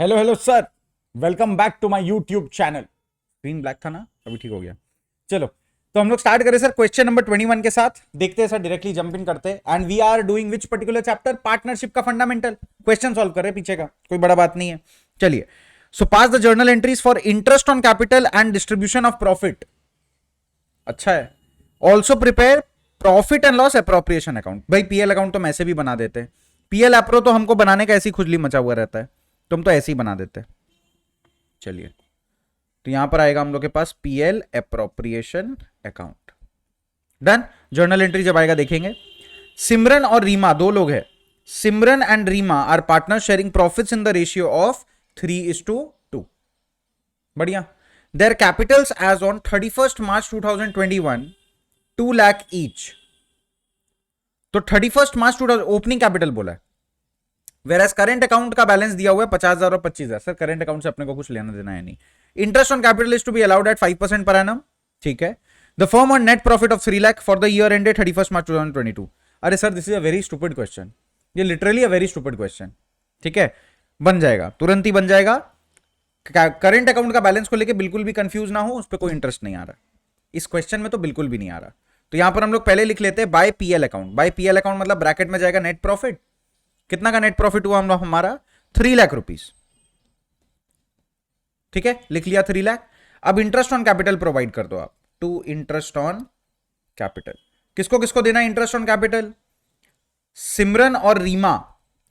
Hello hello sir, welcome back to my YouTube channel. Screen black था ना, अभी ठीक हो गया। चलो, तो हम लोग स्टार्ट करें सर क्वेश्चन नंबर 21 के साथ। देखते हैं सर, डायरेक्टली जंप इन करते हैं। And we are doing which particular chapter? Partnership का फंडामेंटल। क्वेश्चन सॉल्व कर रहे हैं, पीछे का कोई बड़ा बात नहीं है। चलिए, so pass the journal entries for interest on capital and distribution of profit. अच्छा है। Also prepare profit and loss appropriation account. भाई पीएल अकाउंट तो हम ऐसे भी बना देते हैं। पीएल अप्रो तो हमको बनाने का ऐसी खुजली मचा हुआ रहता है, तुम तो ऐसे ही बना देते हैं। चलिए, तो यहां पर आएगा हम लोग के पास PL appropriation account. Done. Journal entry जब आएगा देखेंगे। सिमरन और रीमा दो लोग हैं। Simran and Reema are partner sharing profits in the ratio of 3:2। बढ़िया। Their capitals as on 31st March 2021 2 lakh each. तो 31st March 2000 ओपनिंग कैपिटल बोला है, वेरएस करंट अकाउंट का बैलेंस दिया हुआ है 50,000 और 25,000। सर करंट अकाउंट से अपने को कुछ लेना देना है नहीं। Interest on capital is to be allowed at 5% per annum. ठीक है। The firm on net profit of 3 lakh for the year ended 31st March 2022। अरे sir, this is a very stupid question. ये literally a very stupid question. ठीक है, बन जाएगा, तुरंत ही बन जाएगा। करंट अकाउंट का बैलेंस को लेकर बिल्कुल भी कंफ्यूज ना हो, उस पर कोई इंटरेस्ट नहीं आ रहा इस क्वेश्चन में, तो बिल्कुल भी नहीं आ रहा। तो यहां पर हम लोग पहले लिख लेते हैं by PL account. By PL account मतलब ब्रैकेट में जाएगा नेट प्रॉफिट। कितना का नेट प्रॉफिट हुआ हम लोग हमारा? 3 लाख रुपीस। ठीक है, लिख लिया 3 लाख। अब इंटरेस्ट ऑन कैपिटल प्रोवाइड कर दो आप, टू इंटरेस्ट ऑन कैपिटल। किसको किसको देना है इंटरेस्ट ऑन कैपिटल? सिमरन और रीमा।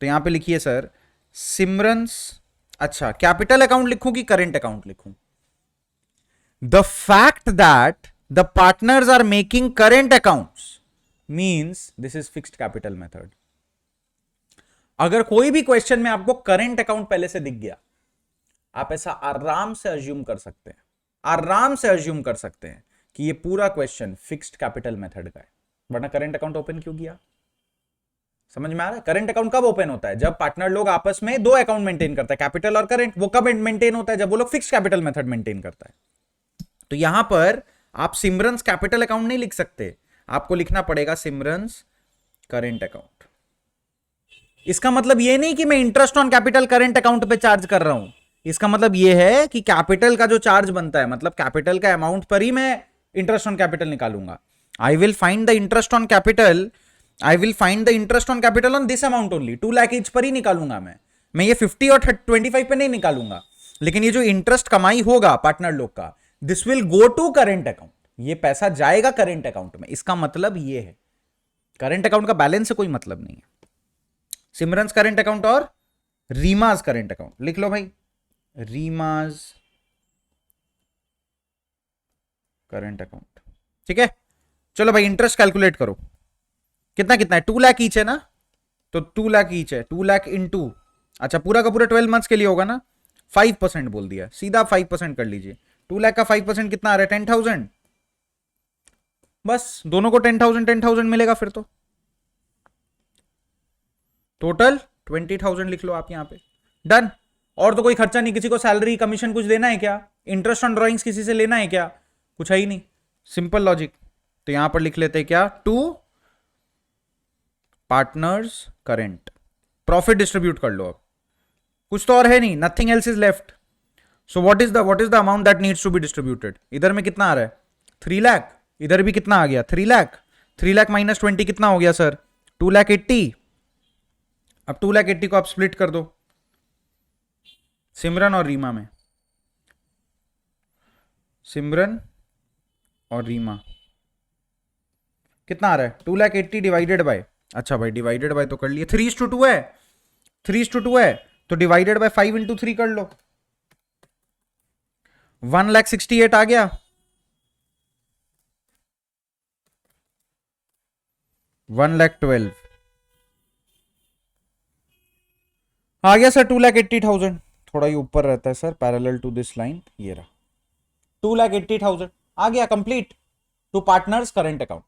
तो यहां पे लिखिए सर सिमरन्स। अच्छा, कैपिटल अकाउंट लिखूं कि करेंट अकाउंट लिखूं? The fact that the partners are making current accounts means this is fixed capital method. अगर कोई भी क्वेश्चन में आपको करंट अकाउंट पहले से दिख गया, आप ऐसा आराम से अज्यूम कर सकते हैं, आराम से अज्यूम कर सकते हैं कि ये पूरा क्वेश्चन फिक्स्ड कैपिटल मेथड का है। वरना करंट अकाउंट ओपन क्यों किया? समझ में आ रहा है? करंट अकाउंट कब ओपन होता है? जब पार्टनर लोग आपस में दो अकाउंट मेंटेन करता है, कैपिटल और करंट। वो कब मेंटेन होता है? जब वो लोग फिक्स्ड कैपिटल मेथड मेंटेन करता है। तो यहां पर आप सिमरन्स कैपिटल अकाउंट नहीं लिख सकते, आपको लिखना पड़ेगा सिमरन्स करेंट अकाउंट। इसका मतलब ये नहीं कि मैं interest on capital current account पे चार्ज कर रहा हूं। इसका मतलब ये है कि कैपिटल का जो चार्ज बनता है, मतलब कैपिटल का अमाउंट पर ही मैं इंटरेस्ट ऑन कैपिटल निकालूंगा। I will find the interest on capital, I will find the interest on capital on this amount only. 2 lakh each पर ही निकालूंगा मैं ये 50 और 25 पे नहीं निकालूंगा। लेकिन ये जो इंटरेस्ट कमाई होगा पार्टनर लोग का, this will go to current account. ये पैसा जाएगा करेंट अकाउंट में। इसका मतलब ये है, करेंट अकाउंट का बैलेंस से कोई मतलब नहीं है। सिमरन्स करेंट अकाउंट और रीमाज करेंट अकाउंट लिख लो भाई, रीमाज करेंट अकाउंट। ठीक है, चलो भाई इंटरेस्ट कैलकुलेट करो। कितना कितना है? 2 लाख ईच है ना, तो 2 लाख ईच है। 2 लाख इंटू, अच्छा पूरा का पूरा 12 मंथ्स के लिए होगा ना, 5% बोल दिया, सीधा 5% कर लीजिए। 2 लाख का 5% कितना आ रहा है? 10,000। बस दोनों को 10,000 मिलेगा फिर तो टोटल 20,000 लिख लो आप यहां पे। डन। और तो कोई खर्चा नहीं, किसी को सैलरी कमीशन कुछ देना है क्या? इंटरेस्ट ऑन ड्रॉइंग्स किसी से लेना है क्या? कुछ है ही नहीं, सिंपल लॉजिक। तो यहां पर लिख लेते हैं क्या? To partners current. Profit distribute कर लो अब, कुछ तो और है नहीं, nothing else is left. So what is the amount that needs to be distributed? इधर में कितना आ रहा है? 3 लाख। इधर भी कितना आ गया? 3 लाख। 3 लाख माइनस 20 कितना हो गया सर? 2 लाख 80। अब 2 लाख 80 को आप स्प्लिट कर दो सिमरन और रीमा में। सिमरन और रीमा कितना आ रहा है? 2 लाख 80 डिवाइडेड बाय, अच्छा भाई डिवाइडेड बाय तो कर लिए, 3:2 है। 3:2 है तो डिवाइडेड बाय 5 into 3 कर लो, 1,68,000 आ गया। 1,12,000 आ गया सर। 2,80,000 थोड़ा ही ऊपर रहता है sir, parallel to this line, ये रहा 2,80,000 आ गया complete to partners current account.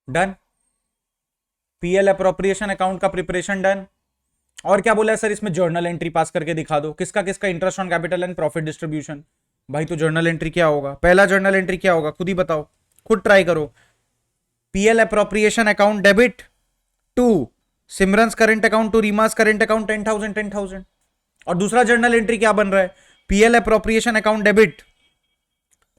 Done. PL appropriation account का प्रिपरेशन डन। और क्या बोला है सर इसमें? जर्नल एंट्री पास करके दिखा दो, किसका किसका interest on capital and profit distribution. भाई तो जर्नल एंट्री क्या होगा? पहला जर्नल एंट्री क्या होगा? खुद ही बताओ, खुद ट्राई करो। PL appropriation account debit to Simran's current account to Reema's current account 10,000 और दूसरा जर्नल एंट्री क्या बन रहा है, PL appropriation account debit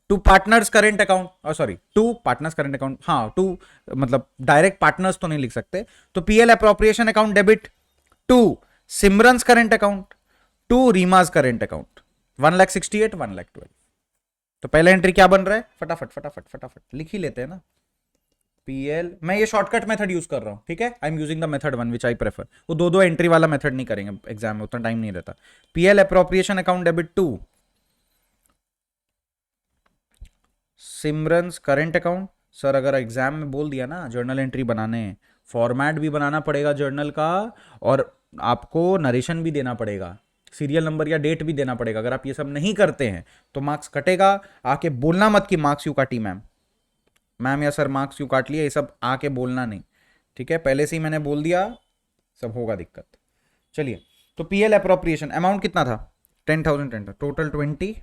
to partners current account, sorry to partners current account, हाँ टू मतलब डायरेक्ट पार्टनर्स तो नहीं लिख सकते, तो PL appropriation account debit to Simran's current account to Reema's current account 1,68,000 1,12,000। तो पहला एंट्री क्या बन रहा है, फटाफट फटाफट फटाफट लिख ही लेते हैं ना। पीएल, मैं ये शॉर्टकट मेथड यूज कर रहा हूं, ठीक है, I am using the method one which I prefer. वो दो दो एंट्री वाला मेथड नहीं करेंगे एग्जाम में, उतना टाइम नहीं रहता। PL appropriation account debit to Simran's current account. Sir अगर एग्जाम में बोल दिया ना जर्नल एंट्री बनाने, फॉर्मेट भी बनाना पड़ेगा जर्नल का, और आपको नरेशन भी देना पड़ेगा, सीरियल नंबर या डेट भी देना पड़ेगा। अगर आप ये सब नहीं करते हैं तो मार्क्स कटेगा। आके बोलना मत कि मार्क्स यू काटी मैम, मैम या सर मार्क्स यू काट लिए, ये सब आके बोलना नहीं, ठीक है, पहले से ही मैंने बोल दिया, सब होगा दिक्कत। चलिए, तो पीएल अप्रोप्रिएशन अमाउंट कितना था, 10,000 10 था, टोटल 20,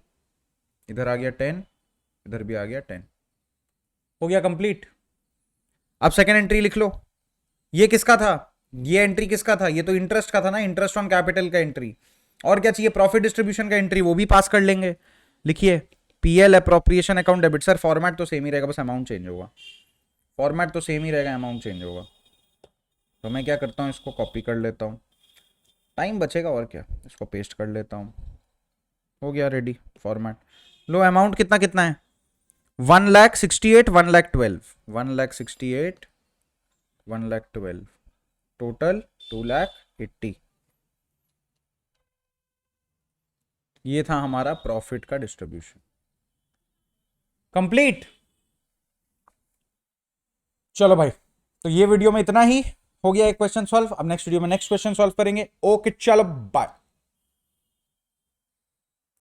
इधर आ गया 10, इधर भी आ गया 10, हो गया कंप्लीट। अब सेकेंड एंट्री लिख लो, ये किसका था, ये एंट्री किसका था, ये तो इंटरेस्ट का था ना, इंटरेस्ट ऑन कैपिटल का एंट्री। और क्या चाहिए, प्रॉफिट डिस्ट्रीब्यूशन का एंट्री, वो भी पास कर लेंगे। लिखिए PL appropriation account debit. Sir format तो सेम ही रहेगा, बस अमाउंट चेंज होगा, फॉर्मेट तो सेम ही रहेगा, अमाउंट चेंज होगा। तो मैं क्या करता हूँ, इसको कॉपी कर लेता हूँ, टाइम बचेगा और क्या, इसको पेस्ट कर लेता हूँ, हो गया रेडी फॉर्मेट। लो अमाउंट कितना कितना है, 1,68,000 1,12,000 1,68,000 1,12,000, टोटल 2,80,000। ये था हमारा प्रॉफिट का डिस्ट्रीब्यूशन, कंप्लीट। चलो भाई, तो ये वीडियो में इतना ही, हो गया एक क्वेश्चन सॉल्व। अब नेक्स्ट वीडियो में नेक्स्ट क्वेश्चन सॉल्व करेंगे। ओके चलो बाय।